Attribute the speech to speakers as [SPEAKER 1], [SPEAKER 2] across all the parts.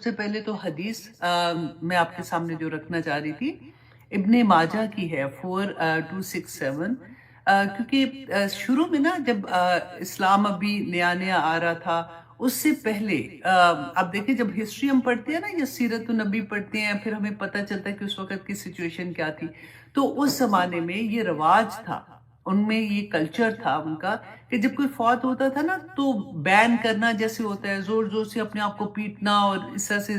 [SPEAKER 1] سب سے پہلے تو حدیث میں آپ کے سامنے جو رکھنا چاہ رہی تھی ابن ماجہ کی ہے 4267. کیونکہ شروع میں نا جب اسلام ابھی نیا نیا آ رہا تھا اس سے پہلے آپ دیکھیں جب ہسٹری ہم پڑھتے ہیں نا یا سیرت النبی پڑھتے ہیں پھر ہمیں پتہ چلتا ہے کہ اس وقت کی سچویشن کیا تھی. تو اس زمانے میں یہ رواج تھا, ان میں یہ کلچر تھا ان کا کہ جب کوئی فوت ہوتا تھا نا تو بین کرنا جیسے ہوتا ہے, زور زور سے اپنے آپ کو پیٹنا اور اس طرح سے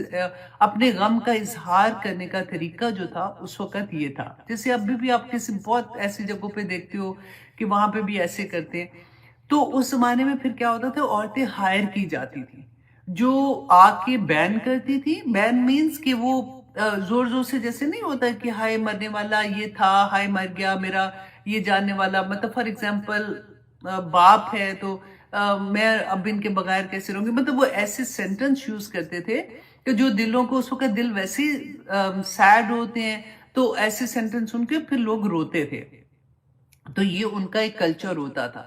[SPEAKER 1] اپنے غم کا اظہار کرنے کا طریقہ جو تھا اس وقت یہ تھا. جیسے ابھی بھی آپ کسی بہت ایسی جگہوں پہ دیکھتے ہو کہ وہاں پہ بھی ایسے کرتے ہیں. تو اس زمانے میں پھر کیا ہوتا تھا, عورتیں ہائر کی جاتی تھیں جو آ کے بین کرتی تھی. بین مینز کہ وہ زور زور سے جیسے نہیں ہوتا کہ ہائے مرنے والا یہ تھا, ہائے مر گیا میرا یہ جاننے والا, مطلب فار ایگزامپل باپ ہے تو میں اب ان کے بغیر کیسے رہوں گی, مطلب وہ ایسے سینٹنس یوز کرتے تھے کہ جو دلوں کو اس وقت دل ویسے سیڈ ہوتے ہیں تو ایسے سینٹنس سن کے پھر لوگ روتے تھے. تو یہ ان کا ایک کلچر ہوتا تھا.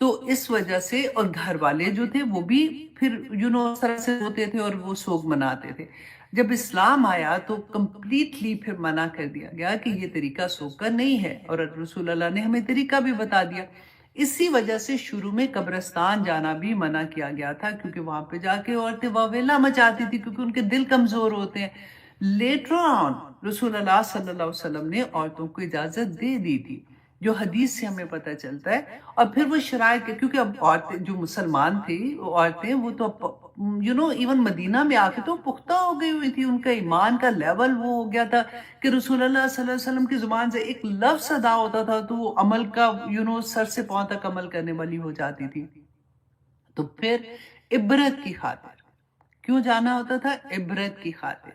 [SPEAKER 1] تو اس وجہ سے اور گھر والے جو تھے وہ بھی پھر اس طرح سے ہوتے تھے اور وہ سوگ مناتے تھے. جب اسلام آیا تو کمپلیٹلی پھر منع کر دیا گیا کہ یہ طریقہ سوگ کا نہیں ہے, اور رسول اللہ نے ہمیں طریقہ بھی بتا دیا. اسی وجہ سے شروع میں قبرستان جانا بھی منع کیا گیا تھا, کیونکہ وہاں پہ جا کے عورتیں واویلا مچاتی تھی کیونکہ ان کے دل کمزور ہوتے ہیں. لیٹر آن رسول اللہ صلی اللہ علیہ وسلم نے عورتوں کو اجازت دے دی تھی, جو حدیث سے ہمیں پتہ چلتا ہے. اور پھر وہ شرائط کے کیونکہ اب عورتیں جو مسلمان تھی عورتیں وہ تو ایون مدینہ میں آ کے تو پختہ ہو گئی ہوئی تھی, ان کا ایمان کا لیول وہ ہو گیا تھا کہ رسول اللہ صلی اللہ علیہ وسلم کی زبان سے ایک لفظ ادا ہوتا تھا تو وہ عمل کا سر سے پاؤں تک عمل کرنے والی ہو جاتی تھی. تو پھر عبرت کی خاطر کیوں جانا ہوتا تھا, عبرت کی خاطر.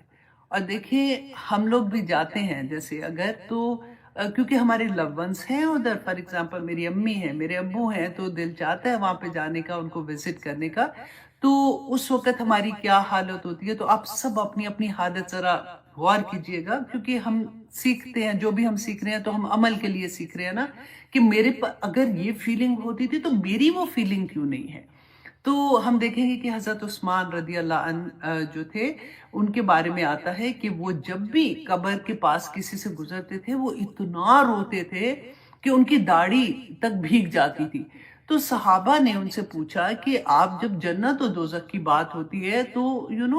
[SPEAKER 1] اور دیکھیں ہم لوگ بھی جاتے ہیں جیسے اگر تو کیونکہ ہمارے لو ونس ہیں ادھر, فار ایگزامپل میری امی ہیں میرے ابو ہیں, تو دل چاہتا ہے وہاں پہ جانے کا, ان کو وزٹ کرنے کا. تو اس وقت ہماری کیا حالت ہوتی ہے, تو آپ سب اپنی اپنی حالت ذرا غور کیجئے گا, کیونکہ ہم سیکھتے ہیں جو بھی ہم سیکھ رہے ہیں تو ہم عمل کے لیے سیکھ رہے ہیں نا, کہ میرے اگر یہ فیلنگ ہوتی تھی تو میری وہ فیلنگ کیوں نہیں ہے. تو ہم دیکھیں گے کہ حضرت عثمان رضی اللہ عنہ جو تھے ان کے بارے میں آتا ہے کہ وہ جب بھی قبر کے پاس کسی سے گزرتے تھے وہ اتنا روتے تھے کہ ان کی داڑھی تک بھیگ جاتی تھی. تو صحابہ نے ان سے پوچھا کہ آپ جب جنت و دوزخ کی بات ہوتی ہے تو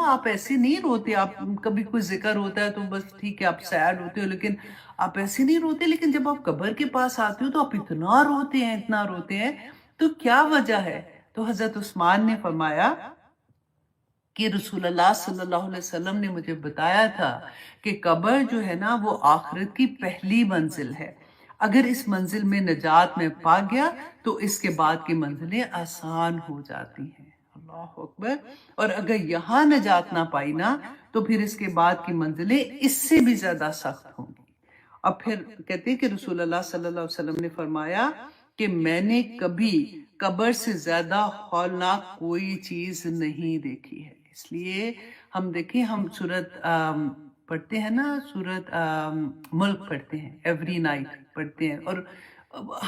[SPEAKER 1] آپ ایسے نہیں روتے, آپ کبھی کوئی ذکر ہوتا ہے تو بس ٹھیک ہے آپ سیڈ ہوتے ہو لیکن آپ ایسے نہیں روتے, لیکن جب آپ قبر کے پاس آتے ہو تو آپ اتنا روتے ہیں, تو کیا وجہ ہے. تو حضرت عثمان نے فرمایا کہ رسول اللہ صلی اللہ علیہ وسلم نے مجھے بتایا تھا کہ قبر جو ہے نا وہ آخرت کی پہلی منزل ہے, اگر اس منزل میں نجات میں پا گیا تو اس کے بعد کی منزلیں آسان ہو جاتی ہیں. اللہ اکبر. اور اگر یہاں نجات نہ پائی نا تو پھر اس کے بعد کی منزلیں اس سے بھی زیادہ سخت ہوں گی. اور پھر کہتے ہیں کہ رسول اللہ صلی اللہ علیہ وسلم نے فرمایا کہ میں نے کبھی قبر سے زیادہ ہولناک کوئی چیز نہیں دیکھی ہے. اس لیے ہم دیکھیں ہم سورت پڑھتے ہیں نا, سورت ملک پڑھتے ہیں, ایوری نائٹ پڑھتے ہیں, اور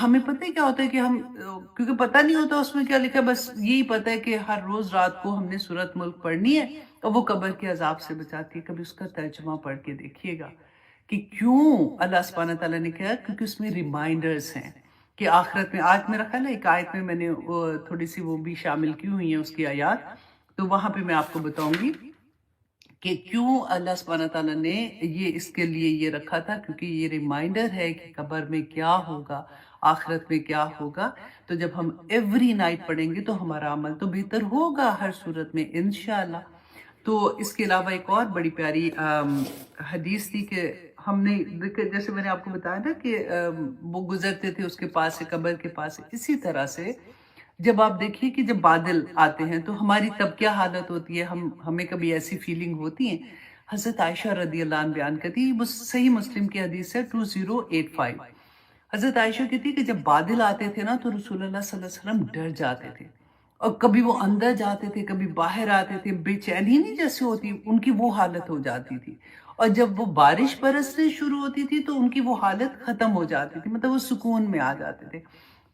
[SPEAKER 1] ہمیں پتہ ہے کیا ہوتا ہے کہ ہم کیونکہ پتہ نہیں ہوتا اس میں کیا لکھا ہے, بس یہی پتہ ہے کہ ہر روز رات کو ہم نے سورت ملک پڑھنی ہے اور وہ قبر کے عذاب سے بچاتی ہے. کبھی اس کا ترجمہ پڑھ کے دیکھیے گا کہ کیوں اللہ سبحانہ تعالیٰ نے کہا, کیونکہ اس میں ریمائنڈرز ہیں کہ آخرت میں. آج میرا خیال ہے ایک آیت میں نے تھوڑی سی وہ بھی شامل کی ہوئی ہیں اس کی آیات, تو وہاں پہ میں آپ کو بتاؤں گی کہ کیوں اللہ سبحانہ تعالیٰ نے یہ اس کے لیے یہ رکھا تھا, کیونکہ یہ ریمائنڈر ہے کہ قبر میں کیا ہوگا, آخرت میں کیا ہوگا. تو جب ہم ایوری نائٹ پڑھیں گے تو ہمارا عمل تو بہتر ہوگا ہر صورت میں انشاءاللہ. تو اس کے علاوہ ایک اور بڑی پیاری حدیث تھی کہ ہم نے جیسے میں نے آپ کو بتایا نا کہ وہ گزرتے تھے اس کے پاس سے, قبر کے پاس سے. اسی طرح سے جب آپ دیکھیے کہ جب بادل آتے ہیں تو ہماری تب کیا حالت ہوتی ہے, ہمیں کبھی ایسی فیلنگ ہوتی ہیں. حضرت عائشہ رضی اللہ عنہ بیان کرتی ہے, صحیح مسلم کی حدیث ہے 2085. حضرت عائشہ کہتی ہے کہ جب بادل آتے تھے نا تو رسول اللہ صلی اللہ علیہ وسلم ڈر جاتے تھے, اور کبھی وہ اندر جاتے تھے کبھی باہر آتے تھے, بے چینی نہیں جیسے ہوتی ان کی وہ حالت ہو جاتی تھی. اور جب وہ بارش برسنے شروع ہوتی تھی تو ان کی وہ حالت ختم ہو جاتی تھی, مطلب وہ سکون میں آ جاتے تھے.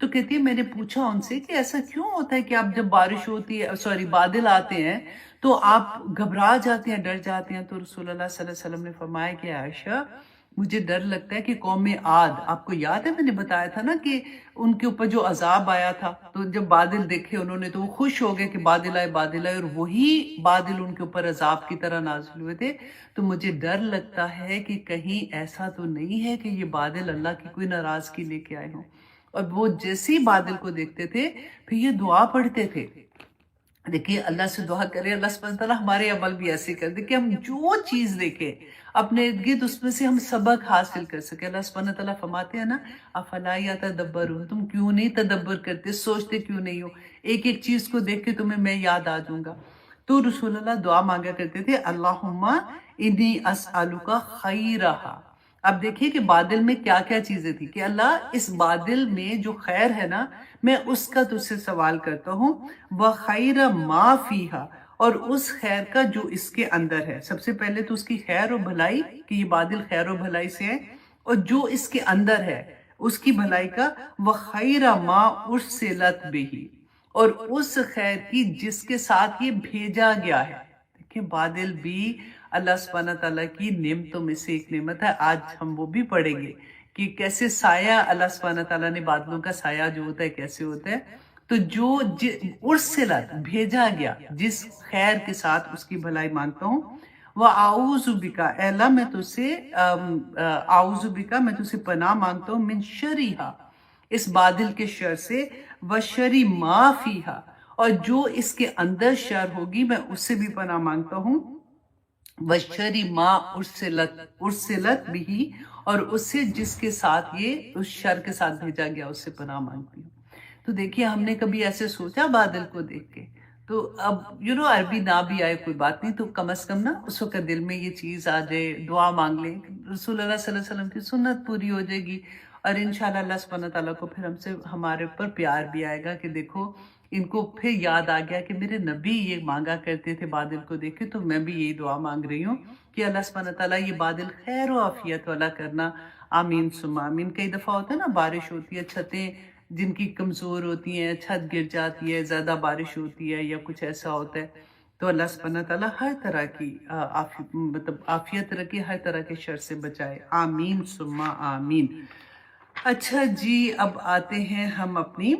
[SPEAKER 1] تو کہتی ہے میں نے پوچھا ان سے کہ ایسا کیوں ہوتا ہے کہ آپ جب بارش ہوتی ہے، سوری بادل آتے ہیں تو آپ گھبرا جاتے ہیں، ڈر جاتے ہیں؟ تو رسول اللہ صلی اللہ علیہ وسلم نے فرمایا کہ عائشہ مجھے ڈر لگتا ہے کہ قوم عاد، آپ کو یاد ہے میں نے بتایا تھا نا کہ ان کے اوپر جو عذاب آیا تھا، تو جب بادل دیکھے انہوں نے تو وہ خوش ہو گئے کہ بادل آئے بادل آئے، اور وہی بادل ان کے اوپر عذاب کی طرح نازل ہوئے تھے۔ تو مجھے ڈر لگتا ہے کہ کہیں ایسا تو نہیں ہے کہ یہ بادل اللہ کی کوئی ناراضگی لے کے آئے ہوں۔ اور وہ جیسے ہی بادل کو دیکھتے تھے پھر یہ دعا پڑھتے تھے۔ دیکھیے اللہ سے دعا کرے اللہ سبحانہ تعالیٰ ہمارے عمل بھی ایسے کر دے کہ ہم جو چیز دیکھیں اپنے ارد گرد اس میں سے ہم سبق حاصل کر سکے۔ اللہ سبحانہ تعالیٰ فرماتے ہیں نا افلا یتدبرون، تم کیوں نہیں تدبر کرتے، سوچتے کیوں نہیں ہو، ایک ایک چیز کو دیکھ کے تمہیں میں یاد آ جاؤں گا۔ تو رسول اللہ دعا مانگا کرتے تھے اللہم انی اسألک خیرہا۔ اب دیکھیے کہ بادل میں کیا کیا چیزیں تھی کہ اللہ اس بادل میں جو خیر ہے نا میں اس کا تجھ سے سوال کرتا ہوں، وَخَيْرَ مَا فِيهَا، اور اس خیر کا جو اس کے اندر ہے۔ سب سے پہلے تو اس کی خیر و بھلائی کہ یہ بادل خیر و بھلائی سے ہے، اور جو اس کے اندر ہے اس کی بھلائی کا، وَخَيْرَ مَا أُرْسِلَتْ بِهِ، اور اس خیر کی جس کے ساتھ یہ بھیجا گیا ہے۔ دیکھیں بادل بھی اللہ سبحانہ تعالیٰ کی نعمتوں میں سے ایک نعمت ہے۔ آج ہم وہ بھی پڑھیں گے کہ کیسے سایہ اللہ سبحانہ تعالیٰ نے، بادلوں کا سایہ جو ہوتا ہے کیسے ہوتا ہے۔ تو جو ارسلت بھیجا گیا جس خیر کے ساتھ اس کی بھلائی مانگتا ہوں، وَأَعُوذُ بِكَ، اے اللہ میں تجھ سے اعوذ بک، میں تجھ سے پناہ مانگتا ہوں، من شرہا، اس بادل کے شر سے، وشر ما فیہا، اور جو اس کے اندر شر ہوگی میں اس سے بھی پناہ مانگتا ہوں، وشر ما ارسلت بھی، اور اس سے جس کے ساتھ یہ اس شر کے ساتھ بھیجا گیا اس سے پناہ مانگتی ہوں۔ تو دیکھیے ہم نے کبھی ایسے سوچا بادل کو دیکھ کے؟ تو اب عربی نہ بھی آئے کوئی بات نہیں، تو کم از کم نا اس وقت دل میں یہ چیز آ جائے، دعا مانگ لیں، رسول اللہ صلی اللہ علیہ وسلم کی سنت پوری ہو جائے گی، اور انشاءاللہ اللہ سبحانہ تعالیٰ کو پھر ہمارے اوپر پیار بھی آئے گا کہ دیکھو ان کو پھر یاد آ گیا کہ میرے نبی یہ مانگا کرتے تھے بادل کو دیکھ کے، تو میں بھی یہی دعا مانگ رہی ہوں کہ اللہ سبحانہ تعالیٰ یہ بادل خیر و عافیت والا کرنا، آمین ثم آمین۔ کئی دفعہ ہوتا ہے نا بارش ہوتی ہے، چھتیں جن کی کمزور ہوتی ہیں، چھت گر جاتی ہے، زیادہ بارش ہوتی ہے یا کچھ ایسا ہوتا ہے، تو اللہ سبحانہ تعالیٰ ہر طرح کی عافیت رکھے، ہر طرح کے شر سے بچائے، آمین ثم آمین۔ اچھا جی، اب آتے ہیں ہم اپنی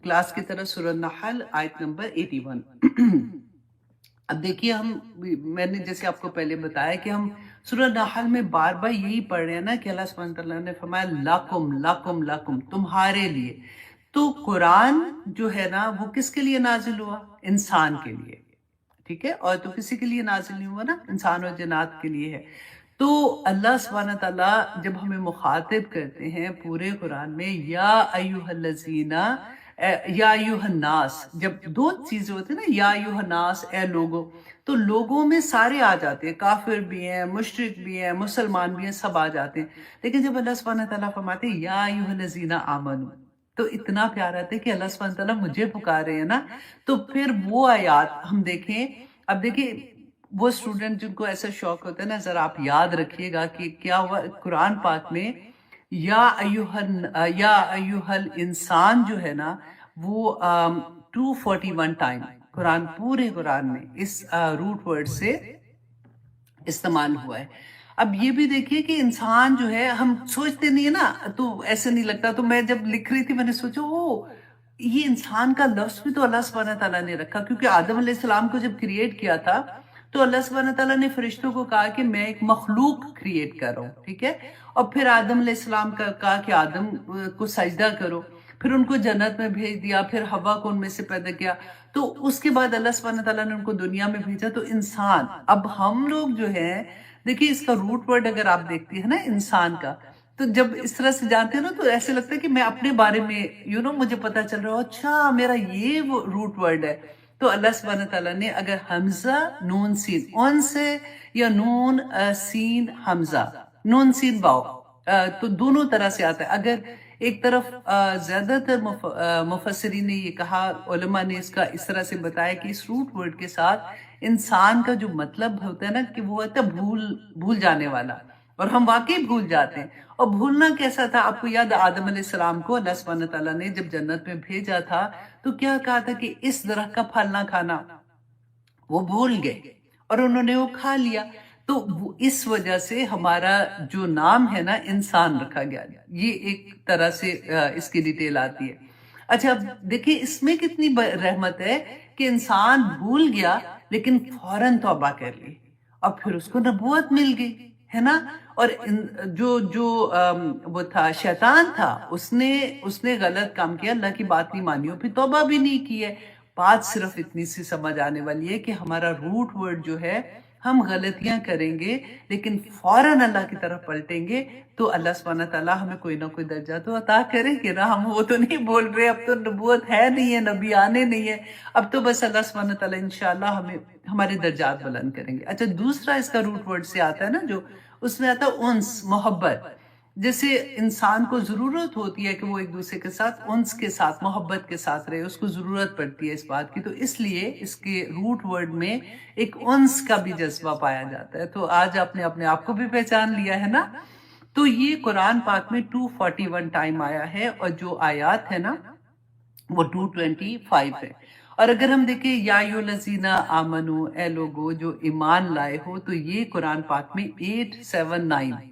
[SPEAKER 1] کلاس کی طرف، سورہ النحل آیت نمبر 81۔ اب دیکھیے میں نے جیسے آپ کو پہلے بتایا کہ ہم سورہ نحل میں بار بار یہی پڑھ رہے ہیں نا کہ اللہ سبحانہ تعالیٰ نے فرمایا لَکُم لَکُم لَکُم، تمہارے لیے۔ تو قرآن جو ہے نا وہ کس کے لیے نازل ہوا؟ انسان کے لیے، ٹھیک ہے، اور تو کسی کے لیے نازل نہیں ہوا نا، انسان اور جنات کے لیے ہے۔ تو اللہ سبحانہ تعالیٰ جب ہمیں مخاطب کرتے ہیں پورے قرآن میں یا ایھا الذین، یا ایھا الناس، جب دو چیزیں ہوتی ہیں نا، یا ایھا الناس، اے لوگوں، تو لوگوں میں سارے آ جاتے ہیں، کافر بھی ہیں، مشرک بھی ہیں، مسلمان بھی ہیں، سب آ جاتے ہیں۔ لیکن جب اللہ سبحانہ تعالیٰ فرماتے ہیں یا ایھا الذین آمنوا، تو اتنا پیار آتا ہے کہ اللہ سبحانہ تعالیٰ مجھے پکارے ہیں نا۔ تو پھر وہ آیات ہم دیکھیں، اب دیکھیں وہ اسٹوڈنٹ جن کو ایسا شوق ہوتا ہے نا، ذرا آپ یاد رکھیے گا کہ کیا ہوا قرآن پاک میں یا ایھا الانسان جو ہے نا وہ 241 ٹائم قرآن، پورے قرآن میں اس روٹ ورڈ سے استعمال ہوا ہے۔ اب یہ بھی دیکھیے کہ انسان جو ہے، ہم سوچتے نہیں ہے نا، تو ایسے نہیں لگتا۔ تو میں جب لکھ رہی تھی میں نے سوچا یہ انسان کا لفظ بھی تو اللہ سبحانہ تعالیٰ نے رکھا، کیونکہ آدم علیہ السلام کو جب کریٹ کیا تھا تو اللہ سبحانہ تعالیٰ نے فرشتوں کو کہا کہ میں ایک مخلوق کریٹ کر رہا ہوں، ٹھیک ہے، اور پھر آدم علیہ السلام کا کہا کہ آدم کو سجدہ کرو، پھر ان کو جنت میں بھیج دیا، پھر ہوا کو ان میں سے پیدا کیا، تو اس کے بعد اللہ سبحانہ تعالیٰ نے ان کو دنیا میں بھیجا۔ تو انسان، اب ہم لوگ جو ہیں دیکھیے اس کا روٹ ورڈ اگر آپ دیکھتی ہیں نا انسان کا، تو جب اس طرح سے جانتے ہیں نا تو ایسے لگتا ہے کہ میں اپنے بارے میں مجھے پتا چل رہا ہو، اچھا میرا یہ وہ روٹ ورڈ ہے۔ تو اللہ سبحانہ تعالیٰ نے اگر حمزہ نون سین اون سے، یا نون سین حمزہ نون سین واو، تو دونوں طرح سے آتا ہے۔ اگر ایک طرف زیادہ تر مفسرین نے یہ کہا، علماء نے اس کا اس طرح سے بتایا کہ اس روٹ ورڈ کے ساتھ انسان کا جو مطلب ہوتا ہے نا کہ وہ ہوتا ہے بھول جانے والا، اور ہم واقعی بھول جاتے ہیں. اور بھولنا کیسا تھا؟ آپ کو یاد ہے آدم علیہ السلام کو اللہ سبحانہ تعالیٰ نے جب جنت میں بھیجا تھا تو کیا کہا تھا کہ اس درخت کا پھل نہ کھانا. وہ بھول گئے اور انہوں نے وہ کھا لیا. تو اس وجہ سے ہمارا جو نام ہے نا انسان رکھا گیا. یہ ایک طرح سے اس کی ڈیٹیل آتی ہے. اچھا اب دیکھیں اس میں کتنی رحمت ہے کہ انسان بھول گیا لیکن فوراً توبہ کر لی اور پھر اس کو نبوت مل گئی ہے نا. اور جو وہ تھا شیطان تھا اس نے غلط کام کیا, اللہ کی بات نہیں مانی اور پھر توبہ بھی نہیں کی ہے. بات صرف اتنی سی سمجھ آنے والی ہے کہ ہمارا روٹ ورڈ جو ہے ہم غلطیاں کریں گے لیکن فوراً اللہ کی طرف پلٹیں گے تو اللہ سبحانہ تعالیٰ ہمیں کوئی نہ کوئی درجہ تو عطا کریں گے نا. ہم وہ تو نہیں بول رہے اب تو نبوت ہے نہیں ہے, نبی آنے نہیں ہے, اب تو بس اللہ سبحانہ تعالیٰ انشاءاللہ ہمیں ہمارے درجات بلند کریں گے. اچھا دوسرا اس کا روٹ ورڈ سے آتا ہے نا, جو اس میں آتا ہے انس, محبت. جیسے انسان کو ضرورت ہوتی ہے کہ وہ ایک دوسرے کے ساتھ انس کے ساتھ محبت کے ساتھ رہے, اس کو ضرورت پڑتی ہے اس بات کی, تو اس لیے اس کے روٹ ورڈ میں ایک انس کا بھی جذبہ پایا جاتا ہے. تو آج آپ نے اپنے آپ کو بھی پہچان لیا ہے نا. تو یہ قرآن پاک میں 241 ٹائم آیا ہے اور جو آیات ہے نا وہ 225 ہے. اور اگر ہم دیکھیں یا ایھا الذین آمنو, اے لوگو جو ایمان لائے ہو, تو یہ قرآن پاک میں 879.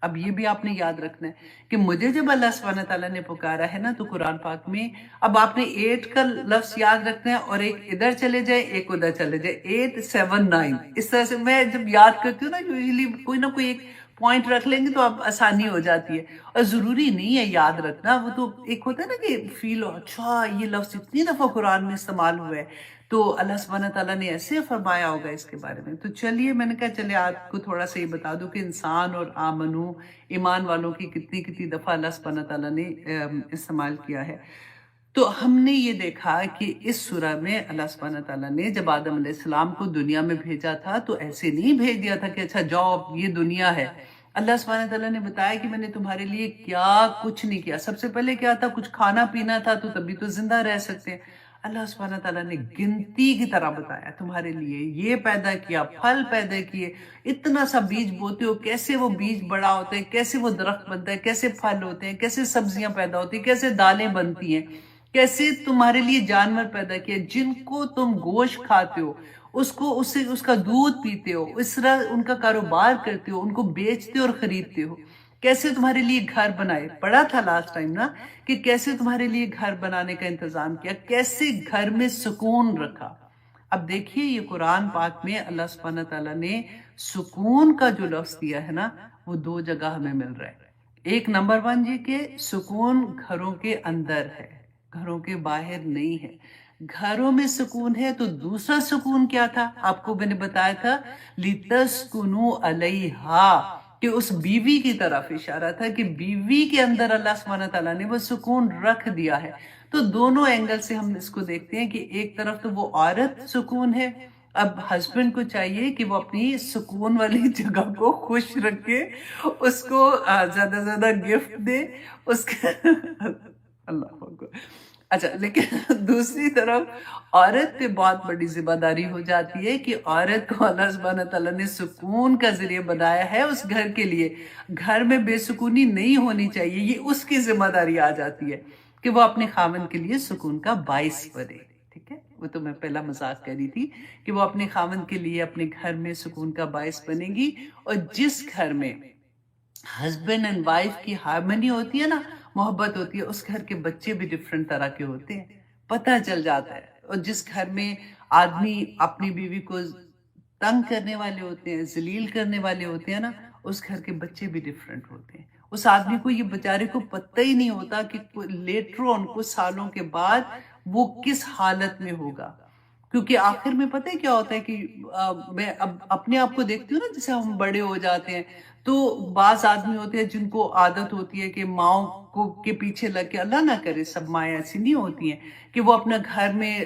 [SPEAKER 1] اب یہ بھی آپ نے یاد رکھنا ہے کہ مجھے جب اللہ سبحانہ تعالیٰ نے پکارا ہے نا تو قرآن پاک میں اب آپ نے 8 کا لفظ یاد رکھنا ہے اور ایک ادھر چلے جائے ایک ادھر چلے جائے, 879. اس طرح سے میں جب یاد کرتی ہوں نا یوزلی کوئی نہ کوئی ایک پوائنٹ رکھ لیں گے تو اب آسانی ہو جاتی ہے. اور ضروری نہیں ہے یاد رکھنا, وہ تو ایک ہوتا ہے نا کہ فیل ہو, اچھا یہ لفظ اتنی دفعہ قرآن میں استعمال ہوا ہے تو اللہ سبحانہ تعالیٰ نے ایسے فرمایا ہوگا اس کے بارے میں. تو چلیے میں نے کہا چلے آپ کو تھوڑا سا یہ بتا دوں کہ انسان اور آمنو, ایمان والوں کی کتنی دفعہ اللہ سبحانہ تعالیٰ نے استعمال کیا ہے. تو ہم نے یہ دیکھا کہ اس سورہ میں اللہ سبحانہ تعالیٰ نے جب آدم علیہ السلام کو دنیا میں بھیجا تھا تو ایسے نہیں بھیج دیا تھا کہ اچھا جاؤ یہ دنیا ہے. اللہ سبحانہ تعالیٰ نے بتایا کہ میں نے تمہارے لیے کیا کچھ نہیں کیا. سب سے پہلے کیا تھا, کچھ کھانا پینا تھا تو تبھی تو زندہ رہ سکتے ہیں. اللہ سبحانہ تعالیٰ نے گنتی کی طرح بتایا تمہارے لیے یہ پیدا کیا, پھل پیدا کیے, اتنا سا بیج بوتے ہو, کیسے وہ بیج بڑا ہوتا ہے, کیسے وہ درخت بنتا ہے, کیسے پھل ہوتے ہیں, کیسے سبزیاں پیدا ہوتی ہیں, کیسے دالیں بنتی ہیں, کیسے تمہارے لیے جانور پیدا کیے جن کو تم گوشت کھاتے ہو, اس کا دودھ پیتے ہو, اس طرح ان کا کاروبار کرتے ہو, ان کو بیچتے اور خریدتے ہو. کیسے تمہارے لیے گھر بنائے, پڑھا تھا لاسٹ ٹائم نا کہ کیسے تمہارے لیے گھر بنانے کا انتظام کیا, کیسے گھر میں سکون رکھا. اب دیکھیے یہ قرآن پاک میں اللہ سبحانہ تعالیٰ نے سکون کا جو لفظ دیا ہے نا وہ 2 جگہ ہمیں مل رہا ہے. ایک نمبر 1 یہ کہ سکون گھروں کے اندر ہے, گھروں کے باہر نہیں ہے. گھروں میں سکون ہے تو دوسرا سکون کیا تھا, آپ کو میں نے بتایا تھا لِتَسْكُنُوا عَلَيْهَا, کہ اس بیوی کی طرف اشارہ تھا کہ بیوی کے اندر اللہ سبحانہ تعالیٰ نے وہ سکون رکھ دیا ہے. تو دونوں اینگل سے ہم اس کو دیکھتے ہیں کہ ایک طرف تو وہ عورت سکون ہے, اب ہسبینڈ کو چاہیے کہ وہ اپنی سکون والی جگہ کو خوش رکھے, اس کو زیادہ زیادہ گفٹ دے, اس کے اللہ اکبر. اچھا لیکن دوسری طرف عورت پہ بہت بڑی ذمہ داری ہو جاتی ہے کہ عورت کو اللہ سبحانہ تعالیٰ نے سکون کا ذریعہ بنایا ہے اس گھر کے لیے. گھر میں بے سکونی نہیں ہونی چاہیے, یہ اس کی ذمہ داری آ جاتی ہے کہ وہ اپنے خاوند کے لیے سکون کا باعث بنے. ٹھیک ہے, وہ تو میں پہلا مذاق کر رہی تھی کہ وہ اپنے خاوند کے لیے اپنے گھر میں سکون کا باعث بنے گی. اور جس گھر میں ہسبینڈ اینڈ وائف کی ہارمنی ہوتی ہے نا, محبت ہوتی ہے, اس گھر کے بچے بھی ڈیفرنٹ طرح کے ہوتے ہیں, پتہ چل جاتا ہے. اور جس گھر میں آدمی اپنی بیوی کو تنگ کرنے والے ہوتے ہیں, ذلیل کرنے والے ہوتے ہیں نا, اس گھر کے بچے بھی ڈیفرنٹ ہوتے ہیں. اس آدمی کو یہ بیچارے کو پتہ ہی نہیں ہوتا کہ لیٹر آن کچھ سالوں کے بعد وہ کس حالت میں ہوگا. کیونکہ آخر میں پتہ ہے کیا ہوتا ہے کہ میں اب اپنے آپ کو دیکھتی ہوں نا, جیسے ہم بڑے ہو جاتے ہیں تو بعض آدمی ہوتے ہیں جن کو عادت ہوتی ہے کہ ماؤں کو کے پیچھے لگ کے, اللہ نہ کرے سب مائیں ایسی نہیں ہوتی ہیں کہ وہ اپنا گھر میں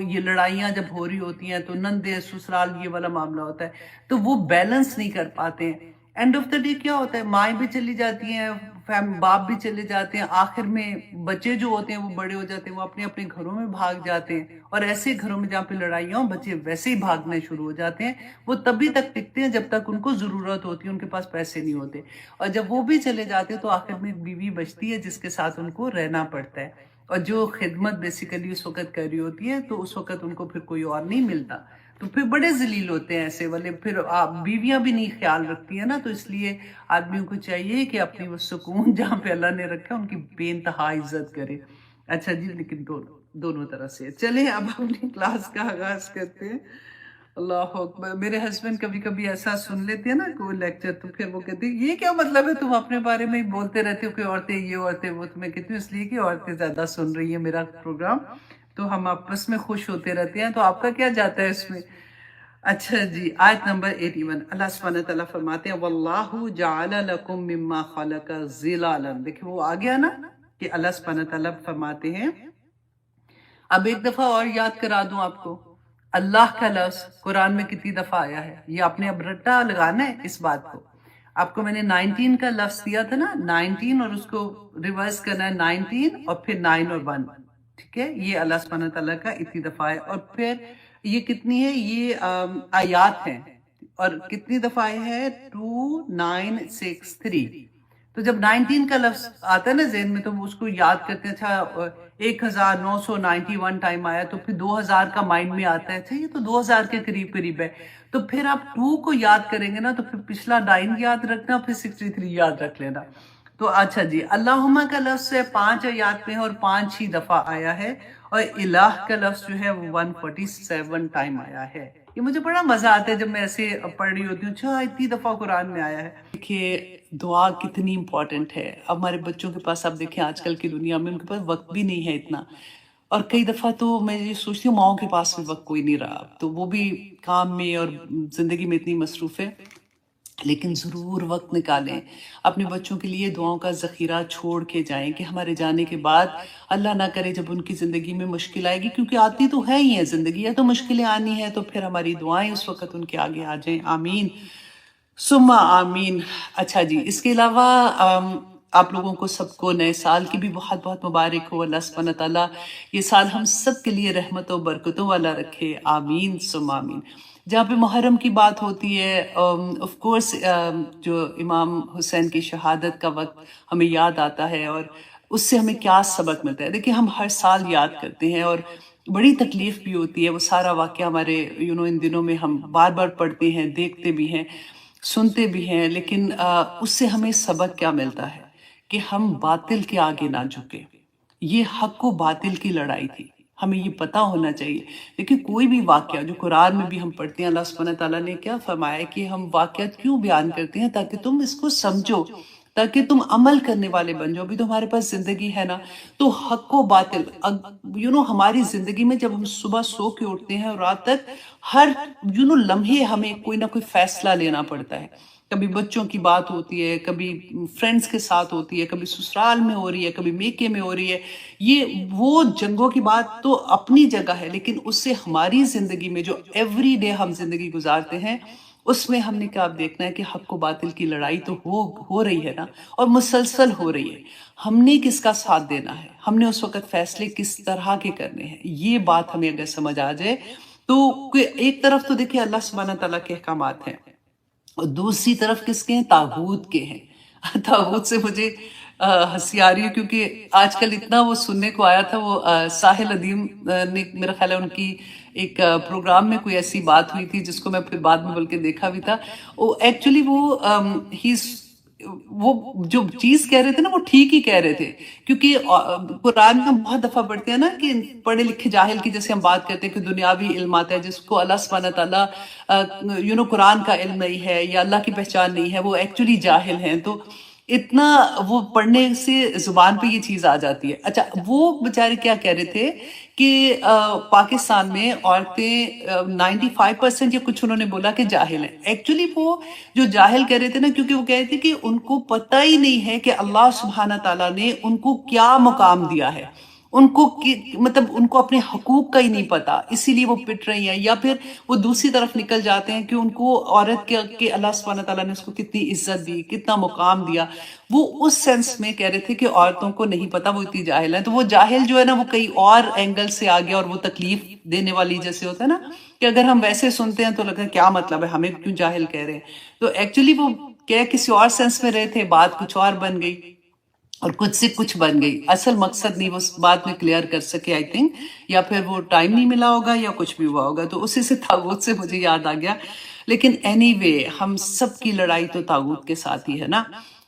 [SPEAKER 1] یہ لڑائیاں جب ہو رہی ہوتی ہیں تو نندے سسرال یہ والا معاملہ ہوتا ہے تو وہ بیلنس نہیں کر پاتے ہیں. اینڈ آف دا ڈے کیا ہوتا ہے, مائیں بھی چلی جاتی ہیں, باپ بھی چلے جاتے ہیں، آخر میں بچے جو ہوتے ہیں وہ بڑے ہو جاتے ہیں، وہ اپنے اپنے گھروں میں بھاگ جاتے ہیں، اور ایسے گھروں میں جہاں پہ لڑائیاں ہوں بچے ویسے ہی بھاگنے شروع ہو جاتے ہیں. وہ تبھی تک ٹکتے ہیں جب تک ان کو ضرورت ہوتی ہے، ان کے پاس پیسے نہیں ہوتے، اور جب وہ بھی چلے جاتے ہیں تو آخر میں ایک بیوی بچتی ہے جس کے ساتھ ان کو رہنا پڑتا ہے، اور جو خدمت بیسیکلی اس وقت کر رہی ہوتی ہے تو اس وقت ان کو پھر کوئی اور نہیں ملتا، تو پھر بڑے ذلیل ہوتے ہیں ایسے والے. پھر بیویاں بھی نہیں خیال رکھتی ہیں نا، تو اس لیے آدمیوں کو چاہیے کہ اپنی وہ سکون جہاں پہ اللہ نے رکھا ان کی بے انتہا عزت کرے. اچھا جی، لیکن دونوں طرح سے. چلیں اب اپنی کلاس کا آغاز کرتے ہیں. اللہ اکبر. میرے ہسبینڈ کبھی کبھی ایسا سن لیتے ہیں نا کوئی لیکچر، تو پھر وہ کہتے ہیں یہ کیا مطلب ہے، تم اپنے بارے میں ہی بولتے رہتے ہو کہ عورتیں یہ عورتیں وہ. تو میں کہتی ہوں اس لیے کہ عورتیں زیادہ سن رہی ہیں میرا پروگرام، تو ہم آپس میں خوش ہوتے رہتے ہیں، تو آپ کا کیا جاتا ہے اس میں. اچھا جی، آیت نمبر 81. اللہ سبحانہ تعالیٰ فرماتے ہیں وَاللَّهُ جَعَلَ لَكُم مِّمَّا خَلَقَ ظِلَالًا. دیکھیں وہ آ گیا نا کہ اللہ سبحانہ تعالیٰ فرماتے ہیں. اب ایک دفعہ اور یاد کرا دوں آپ کو، اللہ کا لفظ قرآن میں کتنی دفعہ آیا ہے، یہ آپ نے اب رٹا لگانا ہے اس بات کو. آپ کو میں نے 19 کا لفظ دیا تھا نا، 19 اور اس کو ریورس کرنا ہے 19 اور پھر 9 اور 1. ٹھیک ہے، یہ اللہ سبحانہ تعالیٰ کا اتنی دفعہ ہے. اور پھر یہ کتنی ہے، یہ آیات ہیں، اور کتنی دفعہ ہے 2 9 6 3. تو جب 19 کا لفظ آتا ہے نا ذہن میں تو اس کو یاد کرتے ہیں. اچھا 1991 ٹائم آیا، تو پھر 2000 کا مائنڈ میں آتا ہے، اچھا یہ تو 2000 کے قریب قریب ہے. تو پھر آپ 2 کو یاد کریں گے نا تو پھر پچھلا 9 یاد رکھنا، پھر 63 یاد رکھ لینا. تو اچھا جی، اللہم کا لفظ ہے 5 آیات میں ہے اور 5 ہی دفعہ آیا ہے، اور الہ کا لفظ جو ہے وہ 147 ٹائم آیا ہے. یہ مجھے بڑا مزہ آتا ہے جب میں ایسے پڑھ رہی ہوتی ہوں، اچھا اتنی دفعہ قرآن میں آیا ہے. دیکھیے دعا کتنی امپورٹنٹ ہے. اب ہمارے بچوں کے پاس آپ دیکھیں آج کل کی دنیا میں ان کے پاس وقت بھی نہیں ہے اتنا، اور کئی دفعہ تو میں یہ سوچتی ہوں ماؤں کے پاس بھی وقت کوئی نہیں رہا، تو وہ بھی کام میں اور زندگی میں اتنی مصروف ہے. لیکن ضرور وقت نکالیں، اپنے بچوں کے لیے دعاؤں کا ذخیرہ چھوڑ کے جائیں کہ ہمارے جانے کے بعد اللہ نہ کرے جب ان کی زندگی میں مشکل آئے گی، کیونکہ آتی تو ہے ہی ہے زندگی ہے، تو مشکلیں آنی ہیں، تو پھر ہماری دعائیں اس وقت ان کے آگے آ جائیں. آمین ثم آمین. اچھا جی، اس کے علاوہ آپ لوگوں کو سب کو نئے سال کی بھی بہت بہت مبارک ہو. اللہ سبحانہ تعالیٰ یہ سال ہم سب کے لیے رحمتوں و برکتوں والا رکھے. آمین ثم آمین. جہاں پہ محرم کی بات ہوتی ہے، آف کورس جو امام حسین کی شہادت کا وقت ہمیں یاد آتا ہے، اور اس سے ہمیں کیا سبق ملتا ہے. دیکھیں ہم ہر سال یاد کرتے ہیں اور بڑی تکلیف بھی ہوتی ہے، وہ سارا واقعہ ہمارے ان دنوں میں ہم بار بار پڑھتے ہیں، دیکھتے بھی ہیں، سنتے بھی ہیں، لیکن اس سے ہمیں سبق کیا ملتا ہے کہ ہم باطل کے آگے نہ جھکے. یہ حق و باطل کی لڑائی تھی، ہمیں یہ پتہ ہونا چاہیے. لیکن کوئی بھی واقعہ جو قرآن میں بھی ہم پڑھتے ہیں، اللہ سبحانہ تعالیٰ نے کیا فرمایا کہ ہم واقعات کیوں بیان کرتے ہیں، تاکہ تم اس کو سمجھو، تاکہ تم عمل کرنے والے بن جاؤ. بھی تمہارے پاس زندگی ہے نا، تو حق و باطل ہماری زندگی میں جب ہم صبح سو کے اٹھتے ہیں اور رات تک ہر لمحے ہمیں کوئی نہ کوئی فیصلہ لینا پڑتا ہے. کبھی بچوں کی بات ہوتی ہے، کبھی فرینڈز کے ساتھ ہوتی ہے، کبھی سسرال میں ہو رہی ہے، کبھی میکے میں ہو رہی ہے. یہ وہ جنگوں کی بات تو اپنی جگہ ہے، لیکن اس سے ہماری زندگی میں جو ایوری ڈے ہم زندگی گزارتے ہیں، اس میں ہم نے کیا دیکھنا ہے کہ حق و باطل کی لڑائی تو ہو رہی ہے نا، اور مسلسل ہو رہی ہے. ہم نے کس کا ساتھ دینا ہے، ہم نے اس وقت فیصلے کس طرح کے کرنے ہیں. یہ بات ہمیں اگر سمجھ آ جائے تو ایک طرف تو دیکھیں اللہ سبحانہ تعالیٰ کے احکامات ہیں، اور دوسری طرف کس کے ہیں، طاغوت کے ہیں. طاغوت سے مجھے ہنسی آ رہی ہے، کیونکہ آج کل اتنا وہ سننے کو آیا تھا. وہ ساحل ادیم نے میرا خیال ہے ان کی ایک پروگرام میں کوئی ایسی بات ہوئی تھی جس کو میں پھر بعد میں بلکہ دیکھا بھی تھا. وہ ایکچولی وہ جو چیز کہہ رہے تھے نا وہ ٹھیک ہی کہہ رہے تھے، کیونکہ قرآن میں ہم بہت دفعہ پڑھتے ہیں نا کہ پڑھے لکھے جاہل کی جیسے ہم بات کرتے ہیں کہ دنیاوی علم آتا ہے، جس کو اللہ سبحانہ تعالیٰ قرآن کا علم نہیں ہے یا اللہ کی پہچان نہیں ہے، وہ ایکچولی جاہل ہیں. تو اتنا وہ پڑھنے سے زبان پہ یہ چیز آ جاتی ہے. اچھا وہ بیچارے کیا کہہ رہے تھے کہ پاکستان میں عورتیں 95% یا کچھ انہوں نے بولا کہ جاہل ہیں. ایکچولی وہ جو جاہل کہہ رہے تھے نا، کیونکہ وہ کہہ رہے تھے کہ ان کو پتہ ہی نہیں ہے کہ اللہ سبحانہ تعالیٰ نے ان کو کیا مقام دیا ہے. ان کو مطلب ان کو اپنے حقوق کا ہی نہیں پتا، اسی لیے وہ پٹ رہی ہیں، یا پھر وہ دوسری طرف نکل جاتے ہیں کہ ان کو عورت کے اللہ سبحانہ تعالیٰ نے اس کو کتنی عزت دی، کتنا مقام دیا، وہ اس سینس میں کہہ رہے تھے کہ عورتوں کو نہیں پتا، وہ اتنی جاہل ہیں. تو وہ جاہل جو ہے نا وہ کئی اور اینگل سے آ گیا، اور وہ تکلیف دینے والی جیسے ہوتا ہے نا کہ اگر ہم ویسے سنتے ہیں تو لگتا ہے کیا مطلب ہے، ہمیں کیوں جاہل کہہ رہے ہیں. تو ایکچولی وہ کہہ کسی اور سینس میں رہے تھے، بات کچھ اور بن گئی اور کچھ سے کچھ بن گئی. اصل مقصد نہیں وہ بات میں کلیئر کر سکے آئی تھنک، یا پھر وہ ٹائم نہیں ملا ہوگا یا کچھ بھی ہوا ہوگا. تو اسی سے طاغوت سے مجھے یاد آ گیا. لیکن اینی وے ہم سب کی لڑائی تو طاغوت کے ساتھ ہی ہے نا.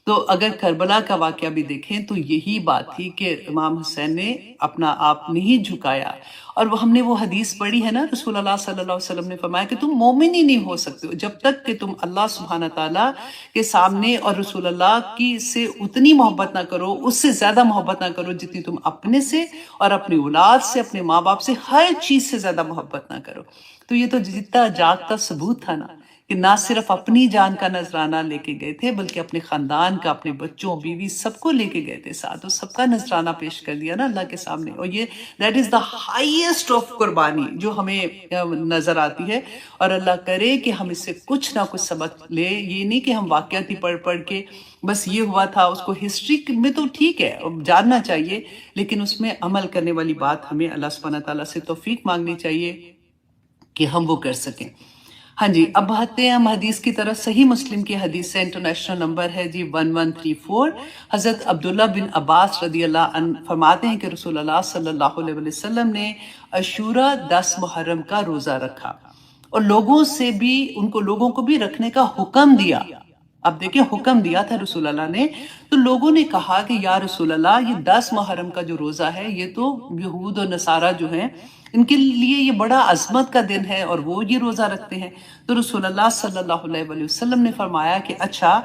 [SPEAKER 1] تو اگر کربلا کا واقعہ بھی دیکھیں تو یہی بات تھی کہ امام حسین نے اپنا آپ نہیں جھکایا. اور وہ ہم نے وہ حدیث پڑھی ہے نا، رسول اللہ صلی اللہ علیہ وسلم نے فرمایا کہ تم مومن ہی نہیں ہو سکتے ہو جب تک کہ تم اللہ سبحانہ تعالیٰ کے سامنے اور رسول اللہ کی سے اتنی محبت نہ کرو، اس سے زیادہ محبت نہ کرو جتنی تم اپنے سے اور اپنی اولاد سے، اپنے ماں باپ سے، ہر چیز سے زیادہ محبت نہ کرو. تو یہ تو جیتا جاگتا ثبوت تھا نا کہ نہ صرف اپنی جان کا نذرانہ لے کے گئے تھے بلکہ اپنے خاندان کا، اپنے بچوں بیوی سب کو لے کے گئے تھے ساتھ، اور سب کا نذرانہ پیش کر دیا نا اللہ کے سامنے. اور یہ that is the highest of قربانی جو ہمیں نظر آتی ہے. اور اللہ کرے کہ ہم اس سے کچھ نہ کچھ سبق لے. یہ نہیں کہ ہم واقعات ہی پڑھ کے بس یہ ہوا تھا، اس کو ہسٹری میں تو ٹھیک ہے جاننا چاہیے، لیکن اس میں عمل کرنے والی بات ہمیں اللہ سبحانہ تعالیٰ سے توفیق مانگنی چاہیے کہ ہم وہ کر سکیں. ہاں جی، اب آتے ہیں ہم حدیث کی طرف. صحیح مسلم کی حدیث سے انٹرنیشنل نمبر ہے جی 1134. حضرت عبداللہ بن عباس رضی اللہ عنہ فرماتے ہیں کہ رسول اللہ صلی اللہ علیہ وسلم نے عاشورہ 10 محرم کا روزہ رکھا اور لوگوں کو بھی رکھنے کا حکم دیا. اب دیکھیں حکم دیا تھا رسول اللہ نے. تو لوگوں نے کہا کہ یا رسول اللہ یہ 10 محرم کا جو روزہ ہے یہ تو یہود اور نصارہ جو ہیں ان کے لیے یہ بڑا عظمت کا دن ہے اور وہ یہ روزہ رکھتے ہیں. تو رسول اللہ صلی اللہ علیہ وسلم نے فرمایا کہ اچھا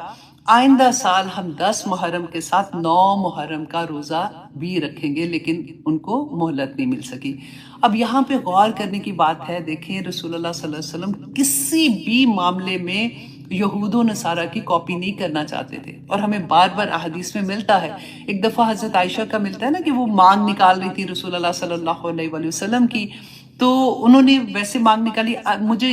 [SPEAKER 1] آئندہ سال ہم 10 محرم کے ساتھ 9 محرم کا روزہ بھی رکھیں گے، لیکن ان کو مہلت نہیں مل سکی. اب یہاں پہ غور کرنے کی بات ہے، دیکھیں رسول اللہ صلی اللہ علیہ وسلم کسی بھی معاملے میں یہود و نصارہ کی کاپی نہیں کرنا چاہتے تھے، اور ہمیں بار بار احادیث میں ملتا ہے. ایک دفعہ حضرت عائشہ کا ملتا ہے نا کہ وہ مانگ نکال رہی تھی رسول اللہ صلی اللہ علیہ وسلم کی، تو انہوں نے ویسے مانگ نکالی. مجھے